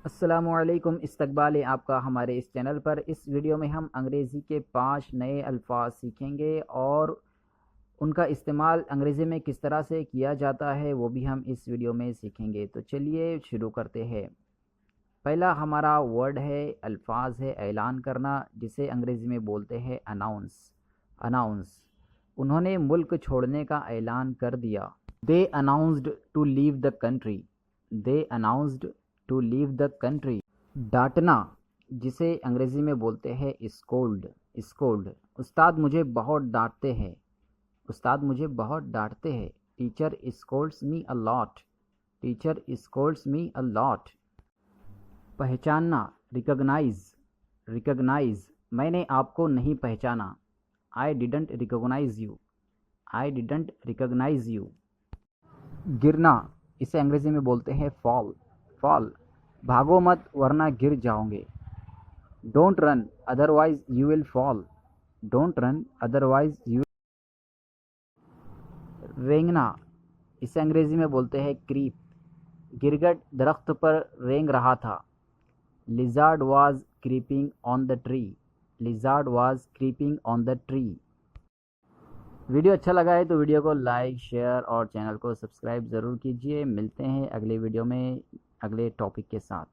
अस्सलामुअलैकुम, इस्तकबाल है आपका हमारे इस चैनल पर। इस वीडियो में हम अंग्रेज़ी के 5 नए अल्फाज सीखेंगे और उनका इस्तेमाल अंग्रेज़ी में किस तरह से किया जाता है वो भी हम इस वीडियो में सीखेंगे। तो चलिए शुरू करते हैं। पहला हमारा वर्ड है, अल्फाज है ऐलान करना, जिसे अंग्रेज़ी में बोलते हैं अनाउंस। अनाउंस, उन्होंने मुल्क छोड़ने का ऐलान कर दिया। They announced to leave the country. They announced to leave the country. डांटना, जिसे अंग्रेज़ी में बोलते हैं स्कोल्ड। स्कोल्ड, उस्ताद मुझे बहुत डांटते हैं। उस्ताद मुझे बहुत डांटते हैं। Teacher scolds me a lot. Teacher scolds me a lot. पहचानना, रिकॉग्नाइज। रिकॉग्नाइज, मैंने आपको नहीं पहचाना। I didn't recognize you. I didn't recognize you. गिरना, इसे अंग्रेज़ी में बोलते हैं फॉल। फॉल, भागो मत वरना गिर जाओगे। Don't run otherwise you will fall. Don't run otherwise you. रेंगना, इसे अंग्रेज़ी में बोलते हैं क्रीप। गिरगिट दरख्त पर रेंग रहा था। Lizard was creeping on the tree. Lizard was creeping on the tree. Video अच्छा लगा है तो वीडियो को लाइक, शेयर और चैनल को सब्सक्राइब ज़रूर कीजिए। मिलते हैं अगले वीडियो में अगले टॉपिक के साथ।